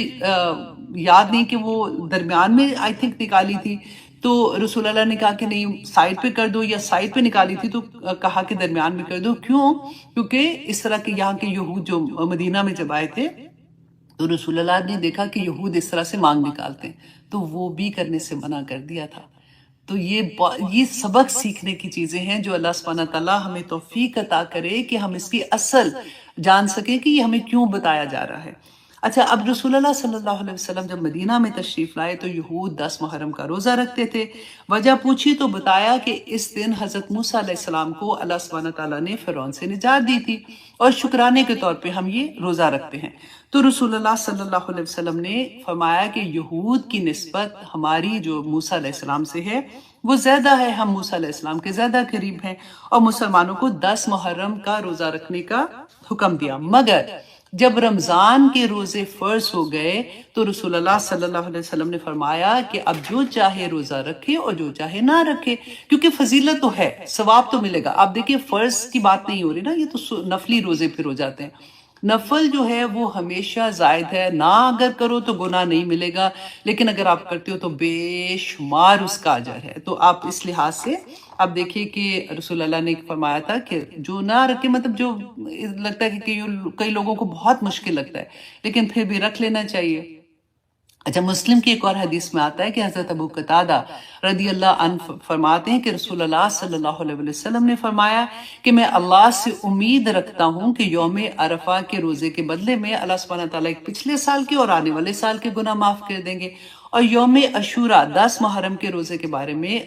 [SPEAKER 1] یاد نہیں کہ وہ درمیان میں آئی تھنک نکالی تھی، تو رسول اللہ نے کہا کہ نہیں سائڈ پہ کر دو، یا سائڈ پہ نکالی تھی تو کہا کہ درمیان میں کر دو. کیوں؟ کیونکہ اس طرح کے یہاں کے یہود جو مدینہ میں جب آئے تھے تو رسول اللہ نے دیکھا کہ یہود اس طرح سے مانگ نکالتے ہیں، تو وہ بھی کرنے سے منع کر دیا تھا. تو یہ سبق سیکھنے کی چیزیں ہیں جو اللہ سبحانہ تعالیٰ ہمیں توفیق عطا کرے کہ ہم اس کی اصل جان سکیں کہ یہ ہمیں کیوں بتایا جا رہا ہے. اچھا، اب رسول اللہ صلی اللہ علیہ وسلم جب مدینہ میں تشریف لائے تو یہود 10 محرم کا روزہ رکھتے تھے. وجہ پوچھی تو بتایا کہ اس دن حضرت موسیٰ علیہ السلام کو اللہ سبحانہ تعالیٰ نے فرعون سے نجات دی تھی، اور شکرانے کے طور پہ ہم یہ روزہ رکھتے ہیں. تو رسول اللہ صلی اللہ علیہ وسلم نے فرمایا کہ یہود کی نسبت ہماری جو موسیٰ علیہ السلام سے ہے وہ زیادہ ہے، ہم موسیٰ علیہ السلام کے زیادہ قریب ہیں، اور مسلمانوں کو 10 محرم کا روزہ رکھنے کا حکم دیا. مگر جب رمضان کے روزے فرض ہو گئے تو رسول اللہ صلی اللہ علیہ وسلم نے فرمایا کہ اب جو چاہے روزہ رکھے اور جو چاہے نہ رکھے، کیونکہ فضیلت تو ہے، ثواب تو ملے گا. آپ دیکھیں فرض کی بات نہیں ہو رہی نا، یہ تو نفلی روزے پھر ہو جاتے ہیں. نفل جو ہے وہ ہمیشہ زائد ہے، نہ اگر کرو تو گناہ نہیں ملے گا، لیکن اگر آپ کرتے ہو تو بے شمار اس کا اجر ہے. تو آپ اس لحاظ سے آپ دیکھیے کہ رسول اللہ نے فرمایا تھا کہ جو نہ رکھے، مطلب جو لگتا ہے کہ کئی لوگوں کو بہت مشکل لگتا ہے لیکن پھر بھی رکھ لینا چاہیے. اچھا، مسلم کی ایک اور حدیث میں آتا ہے کہ حضرت ابو قتادہ رضی اللہ عنہ فرماتے ہیں کہ رسول اللہ صلی اللہ علیہ وسلم نے فرمایا کہ میں اللہ سے امید رکھتا ہوں کہ یوم عرفہ کے روزے کے بدلے میں اللہ سبحانہ تعالیٰ ایک پچھلے سال کے اور آنے والے سال کے گناہ معاف کر دیں گے. اور یوم عاشورہ 10 محرم کے روزے کے بارے میں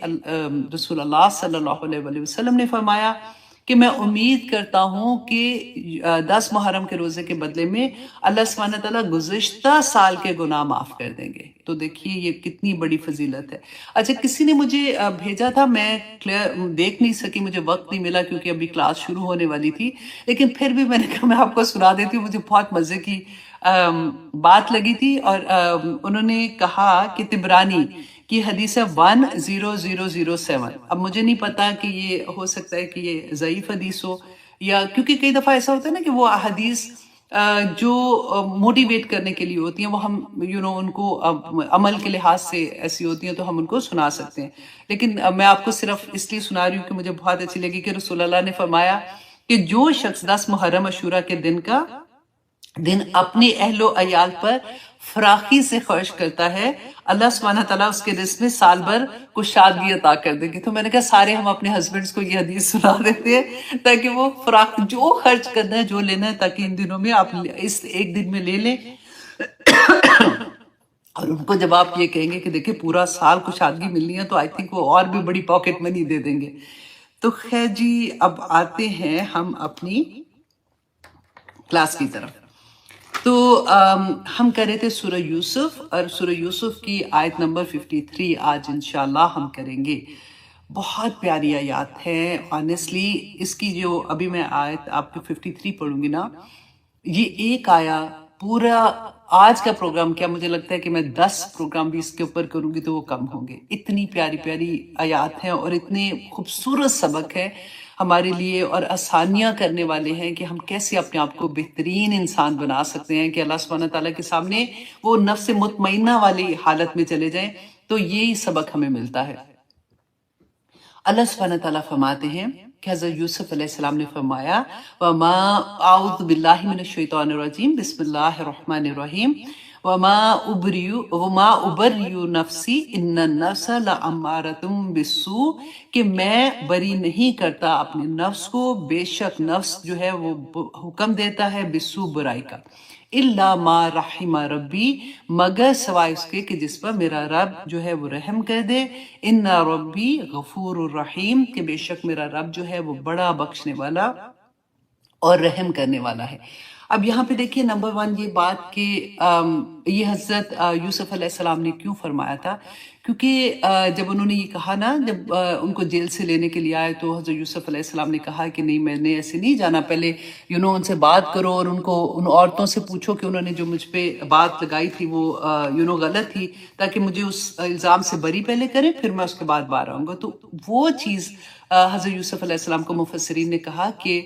[SPEAKER 1] رسول اللہ صلی اللہ علیہ وسلم نے فرمایا کہ میں امید کرتا ہوں کہ 10 محرم کے روزے کے بدلے میں اللہ سبحانہ تعالیٰ گزشتہ سال کے گناہ معاف کر دیں گے. تو دیکھیے یہ کتنی بڑی فضیلت ہے. اچھا، کسی نے مجھے بھیجا تھا، میں دیکھ نہیں سکی، مجھے وقت نہیں ملا کیونکہ ابھی کلاس شروع ہونے والی تھی، لیکن پھر بھی میں نے کہا میں آپ کو سنا دیتی ہوں. مجھے بہت مزے کی بات لگی تھی، اور انہوں نے کہا کہ طبرانی کی حدیث ہے 10007. اب مجھے نہیں پتا کہ یہ ہو سکتا ہے کہ یہ ضعیف حدیث ہو، یا کیونکہ کئی دفعہ ایسا ہوتا ہے نا کہ وہ احادیث جو موٹیویٹ کرنے کے لیے ہوتی ہیں وہ ہم ان کو عمل کے لحاظ سے ایسی ہوتی ہیں تو ہم ان کو سنا سکتے ہیں، لیکن میں آپ کو صرف اس لیے سنا رہی ہوں کہ مجھے بہت اچھی لگی کہ رسول اللہ نے فرمایا کہ جو شخص 10 محرم عاشورہ کے دن اپنے اہل و عیال پر فراخی سے خرچ کرتا ہے، اللہ سبحانہ تعالیٰ اس کے رزق میں سال بھر کو شادگی عطا کر دیں گے۔ تو میں نے کہا سارے ہم اپنے ہسبینڈز کو یہ حدیث سنا دیتے ہیں تاکہ وہ فراخ جو خرچ کرنا ہے جو لینا ہے تاکہ ان دنوں میں آپ اس ایک دن میں لے لیں، اور ان کو جب آپ یہ کہیں گے کہ دیکھیں پورا سال کو شادگی ملنی ہے تو آئی تھنک وہ اور بھی بڑی پاکٹ منی دے دیں گے۔ تو خیر جی، اب آتے ہیں ہم اپنی کلاس کی طرف۔ تو ہم کر رہے تھے سورہ یوسف، اور سورہ یوسف کی آیت نمبر 53 آج انشاءاللہ ہم کریں گے۔ بہت پیاری آیات ہے آنیسٹلی، اس کی جو ابھی میں آیت آپ کو 53 پڑھوں گی نا، یہ ایک آیا پورا آج کا پروگرام کیا مجھے لگتا ہے کہ میں 10 پروگرام بھی اس کے اوپر کروں گی تو وہ کم ہوں گے، اتنی پیاری پیاری آیات ہیں اور اتنے خوبصورت سبق ہے ہمارے لیے، اور آسانیاں کرنے والے ہیں کہ ہم کیسے اپنے آپ کو بہترین انسان بنا سکتے ہیں کہ اللہ سبحانہ تعالیٰ کے سامنے وہ نفس مطمئنہ والی حالت میں چلے جائیں۔ تو یہی سبق ہمیں ملتا ہے۔ اللہ سبحانہ تعالیٰ فرماتے ہیں کہ حضرت یوسف علیہ السلام نے فرمایا وَمَا أَعُوذُ بِاللَّهِ مِنَ الشَّيْطَانِ الرَّجِيمِ بسم اللہ الرحمن الرحیم وَمَا أُبَرِّئُ نَفْسِي إِنَّ النَّفْسَ لَأَمَّارَةٌ بِالسُّوءِ، کہ میں بری نہیں کرتا اپنے نفس کو، بے شک نفس جو ہے وہ حکم دیتا ہے بالسوء، برائی کا، الا ما رحم ربی، مگر سوائے اس کے کہ جس پر میرا رب جو ہے وہ رحم کر دے، ان ربی غفور الرحیم، کہ بے شک میرا رب جو ہے وہ بڑا بخشنے والا اور رحم کرنے والا ہے۔ اب یہاں پہ دیکھیے نمبر 1 یہ بات کہ یہ حضرت یوسف علیہ السلام نے کیوں فرمایا تھا، کیونکہ جب انہوں نے یہ کہا نا، جب ان کو جیل سے لینے کے لیے آئے تو حضرت یوسف علیہ السلام نے کہا کہ نہیں میں نے ایسے نہیں جانا، پہلے ان سے بات کرو اور ان عورتوں سے پوچھو کہ انہوں نے جو مجھ پہ بات لگائی تھی وہ غلط تھی، تاکہ مجھے اس الزام سے بری پہلے کریں پھر میں اس کے بعد باہر آؤں گا۔ تو وہ چیز حضرت یوسف علیہ السلام کو مفسرین نے کہا کہ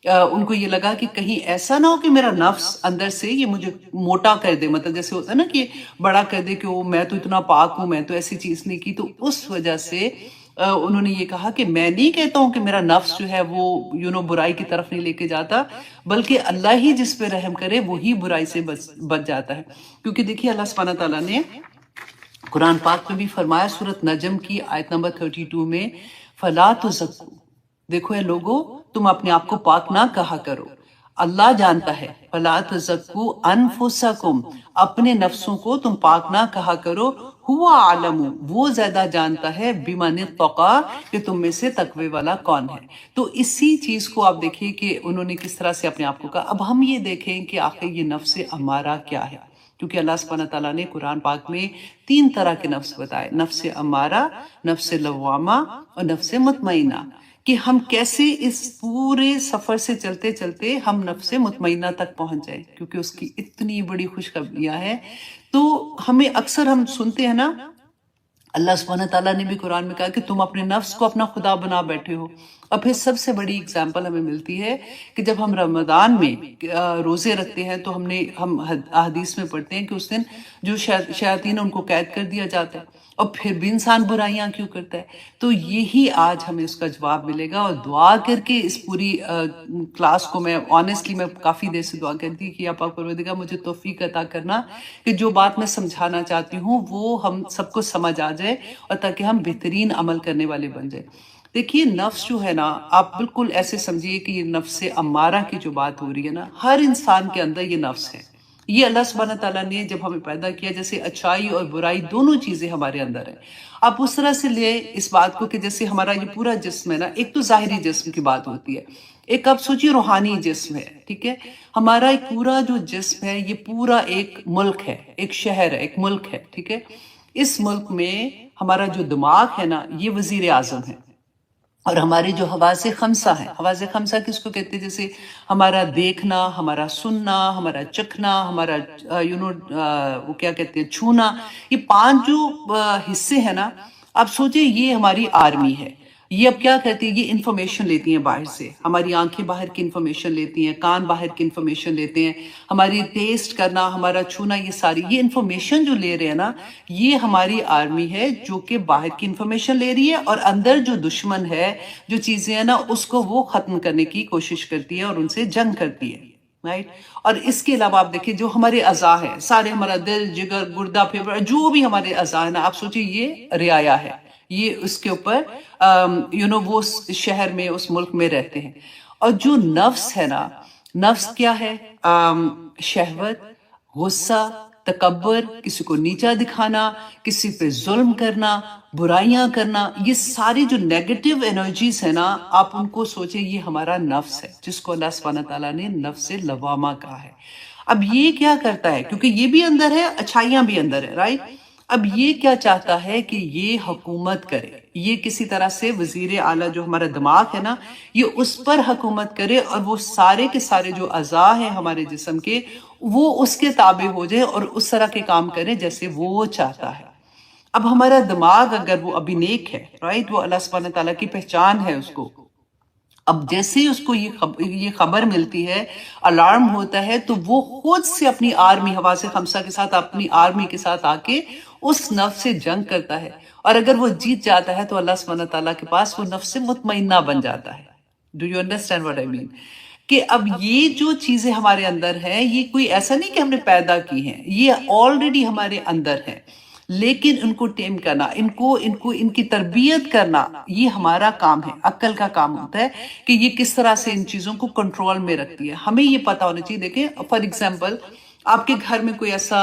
[SPEAKER 1] ان کو یہ لگا کہ کہیں ایسا نہ ہو کہ میرا نفس اندر سے یہ مجھے موٹا کر دے، مطلب جیسے ہوتا ہے نا کہ بڑا کر دے کہ میں تو اتنا پاک ہوں، میں تو ایسی چیز نہیں کی۔ تو اس وجہ سے انہوں نے یہ کہا کہ میں نہیں کہتا ہوں کہ میرا نفس جو ہے وہ برائی کی طرف نہیں لے کے جاتا، بلکہ اللہ ہی جس پہ رحم کرے وہی برائی سے بچ جاتا ہے۔ کیونکہ دیکھیے اللہ سبحانہ تعالیٰ نے قرآن پاک میں بھی فرمایا، سورۃ نجم کی آیت نمبر 32 میں فَلَا تُزَكُّوا، دیکھو اے لوگو تم اپنے آپ کو پاک نہ کہا کرو، اللہ جانتا ہے، فَلَا تُزَكُّوا أَنفُسَكُمْ، اپنے نفسوں کو تم پاک نہ کہا کرو، هُوَ أَعْلَمُ، وہ زیادہ جانتا ہے، بِمَنِ اتَّقَىٰ، کہ تم میں سے تقوی والا کون ہے۔ تو اسی چیز کو آپ دیکھیے کہ انہوں نے کس طرح سے اپنے آپ کو کہا۔ اب ہم یہ دیکھیں کہ آخر یہ نفس امارہ کیا ہے، کیونکہ اللہ سبحانہ تعالیٰ نے قرآن پاک میں 3 طرح کے نفس بتائے، نفس امارہ، نفس لوامہ اور نفس مطمئنہ، کہ ہم کیسے اس پورے سفر سے چلتے چلتے ہم نفس مطمئنہ تک پہنچ جائیں، کیونکہ اس کی اتنی بڑی خوشخبریاں ہیں۔ تو ہمیں اکثر ہم سنتے ہیں نا، اللہ سبحانہ تعالیٰ نے بھی قرآن میں کہا کہ تم اپنے نفس کو اپنا خدا بنا بیٹھے ہو، اور پھر سب سے بڑی اگزامپل ہمیں ملتی ہے کہ جب ہم رمضان میں روزے رکھتے ہیں تو ہم احادیث میں پڑھتے ہیں کہ اس دن جو شیاطین ان کو قید کر دیا جاتا ہے، اور پھر بھی انسان برائیاں کیوں کرتا ہے؟ تو یہی آج ہمیں اس کا جواب ملے گا، اور دعا کر کے اس پوری کلاس کو میں آنیسٹلی میں کافی دیر سے دعا کرتی کہ یا پاک پروردگار مجھے توفیق عطا کرنا کہ جو بات میں سمجھانا چاہتی ہوں وہ ہم سب کو سمجھ آ جائے، اور تاکہ ہم بہترین عمل کرنے والے بن جائیں۔ دیکھیے نفس جو ہے نا، آپ بالکل ایسے سمجھیے کہ یہ نفس امارہ کی جو بات ہو رہی ہے نا، ہر انسان کے اندر یہ نفس ہے۔ یہ اللہ سبحانہ تعالیٰ نے جب ہمیں پیدا کیا، جیسے اچھائی اور برائی دونوں چیزیں ہمارے اندر ہیں، آپ اس طرح سے لے اس بات کو کہ جیسے ہمارا یہ پورا جسم ہے نا، ایک تو ظاہری جسم کی بات ہوتی ہے، ایک آپ سوچیے روحانی جسم ہے، ٹھیک ہے؟ ہمارا ایک پورا جو جسم ہے یہ پورا ایک ملک ہے، ایک شہر ہے، ایک ملک ہے، ٹھیک ہے؟ اس ملک میں ہمارا جو دماغ ہے نا یہ وزیر اعظم ہے، اور ہماری جو حواس خمسہ ہیں، حواس خمسہ کس کو کہتے ہیں؟ جیسے ہمارا دیکھنا، ہمارا سننا، ہمارا چکھنا، ہمارا وہ کیا کہتے ہیں، چھونا، یہ 5 جو حصے ہیں نا، آپ سوچیں یہ ہماری آرمی ہے، یہ اب کیا کرتی ہے، یہ انفارمیشن لیتی ہیں باہر سے، ہماری آنکھیں باہر کی انفارمیشن لیتی ہیں، کان باہر کی انفارمیشن لیتے ہیں، ہماری ٹیسٹ کرنا، ہمارا چھونا، یہ انفارمیشن جو لے رہے ہیں نا، یہ ہماری آرمی ہے جو کہ باہر کی انفارمیشن لے رہی ہے، اور اندر جو دشمن ہے، جو چیزیں ہیں نا، اس کو وہ ختم کرنے کی کوشش کرتی ہے اور ان سے جنگ کرتی ہے، رائٹ. اور اس کے علاوہ آپ دیکھیں جو ہمارے اعضاء ہیں سارے، ہمارا دل، جگر، گردہ، پھیپھڑا، جو بھی ہمارے اعضاء ہیں نا، آپ سوچیں یہ رعایا ہے، یہ اس کے اوپر وہ شہر میں، اس ملک میں رہتے ہیں. اور جو نفس ہے نا، نفس کیا ہے؟ شہوت، غصہ، تکبر، کسی کو نیچا دکھانا، کسی پہ ظلم کرنا، برائیاں کرنا، یہ ساری جو نیگیٹو انرجیز ہیں نا، آپ ان کو سوچیں، یہ ہمارا نفس ہے، جس کو اللہ سبحانہ تعالیٰ نے نفس لوامہ کہا ہے. اب یہ کیا کرتا ہے؟ کیونکہ یہ بھی اندر ہے، اچھائیاں بھی اندر ہے، رائٹ. اب یہ کیا چاہتا ہے کہ یہ حکومت کرے، یہ کسی طرح سے وزیر اعلیٰ جو ہمارا دماغ ہے نا، یہ اس پر حکومت کرے، اور وہ سارے کے سارے جو اعضاء ہیں ہمارے جسم کے، وہ اس کے تابع ہو جائے اور اس طرح کے کام کرے جیسے وہ چاہتا ہے. اب ہمارا دماغ اگر وہ ابھی نیک ہے، رائٹ، وہ اللہ سبحانہ تعالیٰ کی پہچان ہے اس کو. اب جیسے ہی اس کو یہ خبر ملتی ہے، الارم ہوتا ہے، تو وہ خود سے اپنی آرمی، حواس خمسہ کے ساتھ، اپنی آرمی کے ساتھ آ کے اس نفس سے جنگ کرتا ہے. اور اگر وہ جیت جاتا ہے تو اللہ سبحانہ تعالیٰ کے پاس وہ نفس مطمئنہ بن جاتا ہے. Do you understand what I mean? کہ اب یہ جو چیزیں ہمارے اندر ہیں، یہ کوئی ایسا نہیں کہ ہم نے پیدا کی ہیں، یہ آلریڈی ہمارے اندر ہیں، لیکن ان کو ٹیم کرنا، ان کی تربیت کرنا، یہ ہمارا کام ہے، عقل کا کام ہوتا ہے کہ یہ کس طرح سے ان چیزوں کو کنٹرول میں رکھتی ہے. ہمیں یہ پتا ہونا چاہیے. دیکھیں فار ایگزامپل، آپ کے گھر میں کوئی ایسا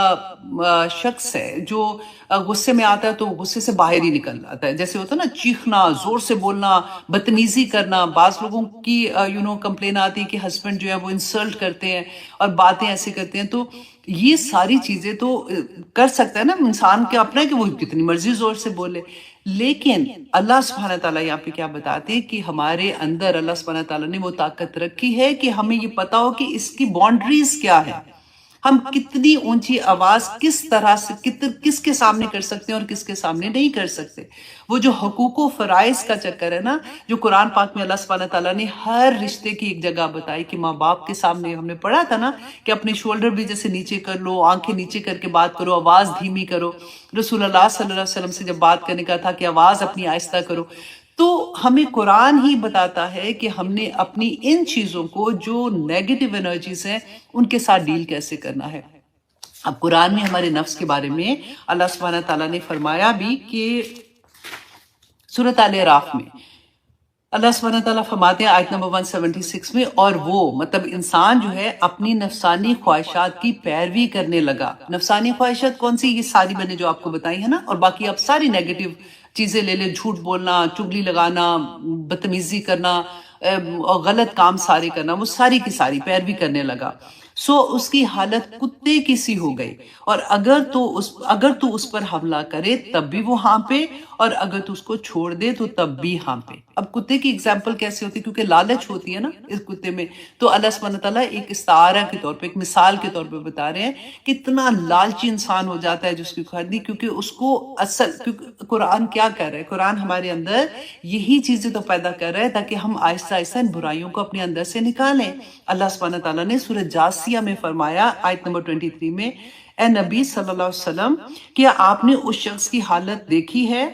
[SPEAKER 1] شخص ہے جو غصے میں آتا ہے تو غصے سے باہر ہی نکل آتا ہے، جیسے ہوتا ہے نا، چیخنا، زور سے بولنا، بدتمیزی کرنا. بعض لوگوں کی کمپلین آتی ہے کہ ہسبینڈ جو ہے وہ انسلٹ کرتے ہیں اور باتیں ایسے کرتے ہیں. تو یہ ساری چیزیں تو کر سکتا ہے نا انسان کے اپنا، کہ وہ کتنی مرضی زور سے بولے، لیکن اللہ سبحانہ تعالیٰ یہاں پہ کیا بتاتے ہیں کہ ہمارے اندر اللہ سبحانہ تعالیٰ نے وہ طاقت رکھی ہے کہ ہمیں یہ پتا ہو کہ اس کی باؤنڈریز کیا ہے، ہم کتنی اونچی آواز کس طرح سے کس کے سامنے کر سکتے ہیں اور کس کے سامنے نہیں کر سکتے. وہ جو حقوق و فرائض کا چکر ہے نا، جو قرآن پاک میں اللہ سبحانہ تعالیٰ نے ہر رشتے کی ایک جگہ بتائی کہ ماں باپ کے سامنے، ہم نے پڑھا تھا نا کہ اپنے شولڈر بھی جیسے نیچے کر لو، آنکھیں نیچے کر کے بات کرو، آواز دھیمی کرو. رسول اللہ صلی اللہ علیہ وسلم سے جب بات کرنے کا تھا کہ آواز اپنی آہستہ کرو. تو ہمیں قرآن ہی بتاتا ہے کہ ہم نے اپنی ان چیزوں کو، جو نیگیٹو انرجیز ہیں، ان کے ساتھ ڈیل کیسے کرنا ہے. اب قرآن میں ہمارے نفس کے بارے میں اللہ سبحانہ تعالیٰ نے فرمایا بھی کہ سورۃ آل اعراف میں اللہ سبحانہ تعالیٰ فرماتے ہیں آیت نمبر 176 میں، اور وہ مطلب انسان جو ہے اپنی نفسانی خواہشات کی پیروی کرنے لگا. نفسانی خواہشات کون سی؟ یہ ساری میں نے جو آپ کو بتائی ہے نا، اور باقی آپ ساری نیگیٹو چیزیں لے لیں، جھوٹ بولنا، چگلی لگانا، بدتمیزی کرنا، غلط کام سارے کرنا، وہ ساری کی ساری پیروی کرنے لگا. سو اس کی حالت کتے کی سی ہو گئی، اور اگر تو اس پر حملہ کرے تب بھی وہ ہانپے، اور اگر تو اس کو چھوڑ دے تو تب بھی ہانپے. اب کتے کی اگزامپل کیسے ہوتی ہے؟ کیونکہ لالچ ہوتی ہے نا اس کتے میں. تو اللہ سبحانہ تعالیٰ ایک استعارہ کے طور پہ، ایک مثال کے طور پہ بتا رہے ہیں کہ اتنا لالچی انسان ہو جاتا ہے جس کی خریدی، کیونکہ اس کو کیونکہ قرآن کیا کر رہا ہے؟ قرآن ہمارے اندر یہی چیزیں تو پیدا کر رہا ہے تاکہ ہم آہستہ آہستہ ان برائیوں کو اپنے اندر سے نکالیں. اللہ سبحانہ تعالیٰ نے سورہ جاسیہ میں فرمایا آیت نمبر 23 میں، اے نبی صلی اللہ علیہ وسلم، کیا آپ نے اس شخص کی حالت دیکھی ہے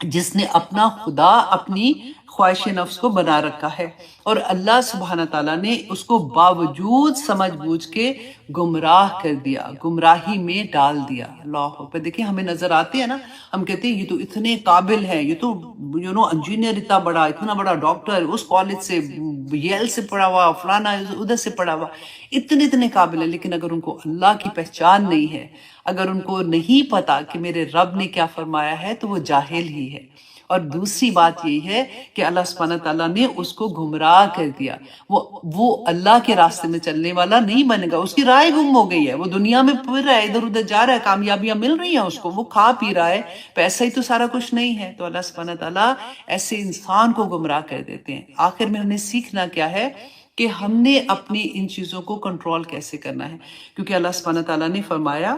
[SPEAKER 1] جس نے اپنا خدا اپنی خواہش نفس کو بنا رکھا ہے، اور اللہ سبحانہ تعالیٰ نے اس کو باوجود سمجھ بوجھ کے گمراہ کر دیا، گمراہی میں ڈال دیا. اللہ اکبر. دیکھیں ہمیں نظر آتے ہیں نا، ہم کہتے ہیں یہ تو اتنے قابل ہیں، یہ تو انجینئر اتنا بڑا ڈاکٹر، اس کالج سے، ییل سے پڑھا ہوا، فلانا ادھر سے پڑھا ہوا، اتنے قابل ہیں، لیکن اگر ان کو اللہ کی پہچان نہیں ہے، اگر ان کو نہیں پتا کہ میرے رب نے کیا فرمایا ہے، تو وہ جاہل ہی ہے. اور دوسری بات یہ ہے کہ اللہ سبحانہ تعالیٰ نے اس کو گمراہ کر دیا. وہ اللہ کے راستے میں چلنے والا نہیں بنے گا، اس کی رائے گم ہو گئی ہے، وہ دنیا میں پھر رہا ہے، ادھر ادھر جا رہا ہے، کامیابیاں مل رہی ہیں اس کو، وہ کھا پی رہا ہے، پیسہ ہی تو سارا کچھ نہیں ہے. تو اللہ سبحانہ تعالیٰ ایسے انسان کو گمراہ کر دیتے ہیں. آخر میں ہم نے سیکھنا کیا ہے کہ ہم نے اپنی ان چیزوں کو کنٹرول کیسے کرنا ہے، کیونکہ اللہ سبحانہ تعالیٰ نے فرمایا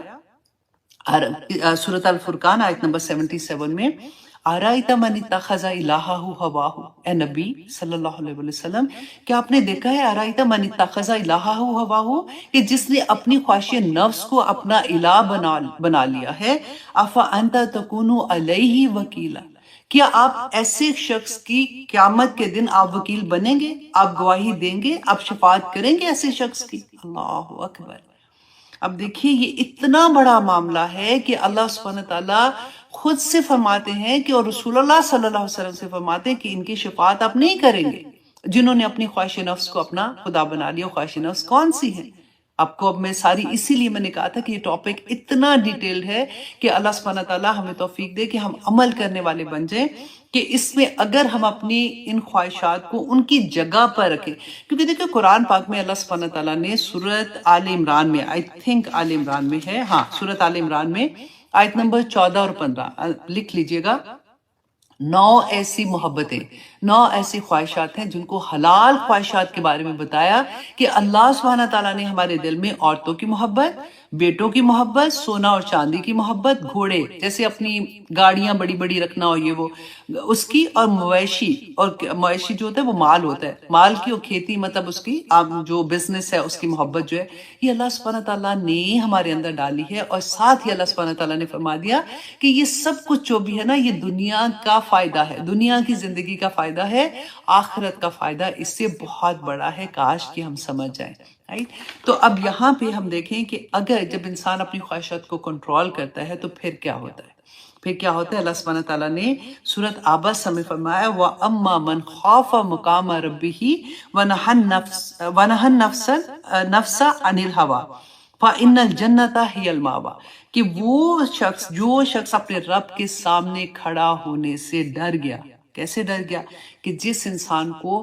[SPEAKER 1] سورۃ الفرقان آیت نمبر 77 میں، آرائیت من اتخذ الہہ ہواہ، اے نبی صلی اللہ علیہ وسلم، کیا آپ نے دیکھا ہے آرائیت من اتخذ الہہ ہواہ، کہ جس نے اپنی خواہش نفس کو اپنا الہ بنا لیا ہے، افانت تکون علیہ وکیلا، کیا آپ ایسے شخص کی قیامت کے دن آپ وکیل بنیں گے، آپ گواہی دیں گے، آپ شفاعت کریں گے ایسے شخص کی؟ اللہ اکبر۔ اب دیکھیے یہ اتنا بڑا معاملہ ہے کہ اللہ سبحانہ تعالیٰ خود سے فرماتے ہیں کہ، اور رسول اللہ صلی اللہ علیہ وسلم سے فرماتے ہیں کہ ان کی شفاعت آپ نہیں کریں گے جنہوں نے اپنی خواہش نفس کو اپنا خدا بنا لیا۔ خواہش نفس کون سی ہے؟ آپ کو اب میں ساری، اسی لیے میں نے کہا تھا کہ یہ ٹاپک اتنا ڈیٹیلڈ ہے کہ اللہ سبحانہ تعالیٰ ہمیں توفیق دے کہ ہم عمل کرنے والے بن جائیں، کہ اس میں اگر ہم اپنی ان خواہشات کو ان کی جگہ پر رکھیں، کیونکہ دیکھیں قرآن پاک میں اللہ سبحانہ تعالیٰ نے سورۃ آل عمران میں، آئی تھنک آل عمران میں ہے، ہاں سورۃ آل عمران میں آیت نمبر 14 اور 15 لکھ لیجئے گا، 9 ایسی محبتیں، 9 ایسی خواہشات ہیں جن کو حلال خواہشات کے بارے میں بتایا کہ اللہ سبحانہ تعالیٰ نے ہمارے دل میں عورتوں کی محبت، بیٹوں کی محبت، سونا اور چاندی کی محبت، گھوڑے جیسے اپنی گاڑیاں بڑی بڑی رکھنا ہو یہ وہ اس کی، اور مویشی، اور مویشی جو ہوتا ہے وہ مال ہوتا ہے، مال کی، اور کھیتی مطلب اس کی جو بزنس ہے اس کی محبت جو ہے، یہ اللہ سبحانہ تعالیٰ نے ہمارے اندر ڈالی ہے۔ اور ساتھ ہی اللہ سبحانہ تعالیٰ نے فرما دیا کہ یہ سب کچھ جو بھی ہے نا یہ دنیا کا فائدہ ہے، دنیا کی زندگی کا فائدہ ہے، آخرت کا فائدہ اس سے بہت بڑا ہے، کاش کہ ہم سمجھ جائیں۔ تو اب یہاں پہ ہم دیکھیں کہ اگر جب انسان اپنی خواہشات کو کنٹرول کرتا ہے تو پھر کیا ہوتا ہے؟ پھر کیا ہوتا ہے؟ اللہ سبحانہ تعالیٰ نے سورۃ عبس میں فرمایا وَأَمَّا مَنْ خَافَ مُقَامَ رَبِّهِ وَنَهَى النَّفْسَ عَنِ الْهَوَىٰ فَإِنَّ الْجَنَّةَ هِيَ الْمَأْوَىٰ، کہ وہ جو شخص اپنے رب کے سامنے کھڑا ہونے سے ڈر گیا۔ کیسے ڈر گیا؟ کہ جس انسان کو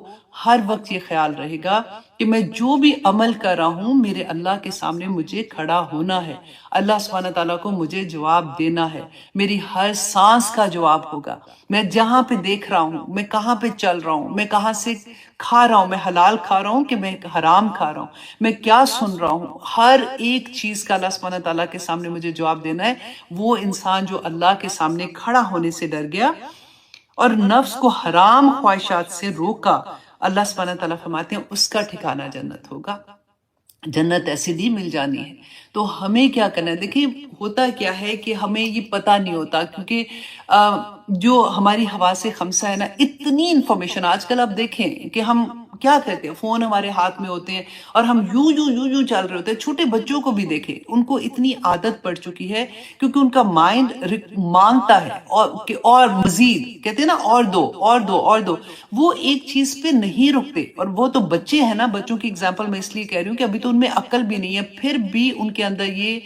[SPEAKER 1] ہر وقت یہ خیال رہے گا کہ میں جو بھی عمل کر رہا ہوں میرے اللہ کے سامنے مجھے کھڑا ہونا ہے، اللہ سبحانہ تعالیٰ کو مجھے جواب دینا ہے، میری ہر سانس کا جواب ہوگا، میں جہاں پہ دیکھ رہا ہوں، میں کہاں پہ چل رہا ہوں، میں کہاں سے کھا رہا ہوں، میں حلال کھا رہا ہوں کہ میں حرام کھا رہا ہوں، میں کیا سن رہا ہوں، ہر ایک چیز کا اللہ سبحانہ تعالیٰ کے سامنے مجھے جواب دینا ہے۔ وہ انسان جو اللہ کے سامنے کھڑا ہونے سے ڈر گیا اور نفس کو حرام خواہشات سے روکا، اللہ سبحانہ تعالیٰ فرماتے ہیں اس کا ٹھکانہ جنت ہوگا، جنت ایسے بھی مل جانی ہے۔ تو ہمیں کیا کرنا ہے؟ دیکھیں ہوتا کیا ہے کہ ہمیں یہ پتہ نہیں ہوتا، کیونکہ جو ہماری حواس خمسہ ہے نا، اتنی انفارمیشن آج کل آپ دیکھیں کہ ہم کیا کرتے ہیں، فون ہمارے ہاتھ میں ہوتے ہیں اور ہم یوں چل رہے ہوتے ہیں۔ چھوٹے بچوں کو بھی دیکھیں، ان کو اتنی عادت پڑ چکی ہے کیونکہ ان کا مائنڈ مانگتا ہے اور مزید، کہتے ہیں نا اور دو، وہ ایک چیز پہ نہیں رکتے۔ اور وہ تو بچے ہیں نا، بچوں کی اگزامپل میں اس لیے کہہ رہی ہوں کہ ابھی تو ان میں عقل بھی نہیں ہے، پھر بھی ان کے اندر یہ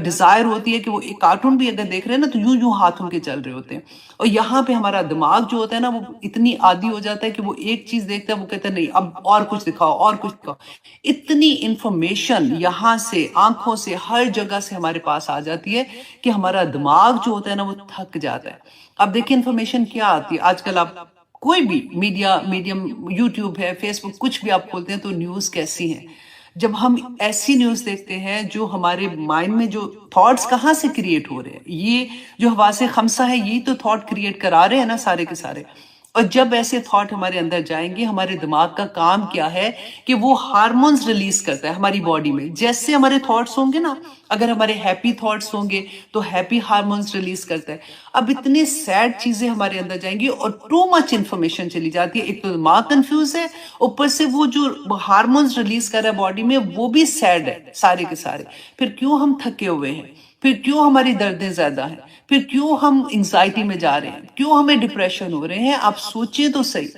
[SPEAKER 1] ڈیزائر ہوتی ہے کہ وہ ایک کارٹون بھی اگر دیکھ رہے ہیں نا تو یوں ہاتھ ان کے چل رہے ہوتے ہیں۔ اور یہاں پہ ہمارا دماغ جو ہوتا ہے نا وہ اتنی عادی ہو جاتا ہے کہ وہ ایک چیز دیکھتا ہے، وہ کہتا ہے نہیں اب اور کچھ دکھاؤ، اور کچھ دکھاؤ۔ اتنی انفارمیشن یہاں سے، آنکھوں سے، ہر جگہ سے ہمارے پاس آ جاتی ہے کہ ہمارا دماغ جو ہوتا ہے نا وہ تھک جاتا ہے۔ اب دیکھیں انفارمیشن کیا آتی ہے آج کل، آپ کوئی بھی میڈیم، یوٹیوب ہے، فیس بک، کچھ بھی آپ کھولتے ہیں تو نیوز کیسی ہیں۔ جب ہم ایسی نیوز دیکھتے ہیں جو ہمارے مائنڈ میں جو تھاٹس کہاں سے کریٹ ہو رہے ہیں، یہ جو حواس خمسہ ہے یہی تو تھاٹ کریٹ کرا رہے ہیں نا سارے کے سارے۔ اور جب ایسے تھاٹ ہمارے اندر جائیں گے، ہمارے دماغ کا کام کیا ہے کہ وہ ہارمونز ریلیز کرتا ہے ہماری باڈی میں۔ جیسے ہمارے تھاٹس ہوں گے نا، اگر ہمارے ہیپی تھاٹس ہوں گے تو ہیپی ہارمونز ریلیز کرتا ہے۔ اب اتنے سیڈ چیزیں ہمارے اندر جائیں گی اور ٹو مچ انفارمیشن چلی جاتی ہے، ایک تو دماغ کنفیوز ہے، اوپر سے وہ جو ہارمونز ریلیز کر رہا ہے باڈی میں وہ بھی سیڈ ہے سارے کے سارے۔ پھر کیوں ہم تھکے ہوئے ہیں، پھر کیوں ہماری دردیں زیادہ ہیں، پھر کیوں ہم انگزائٹی میں جا رہے ہیں، کیوں ہمیں ڈپریشن ہو رہے ہیں؟ آپ سوچیں تو صحیح۔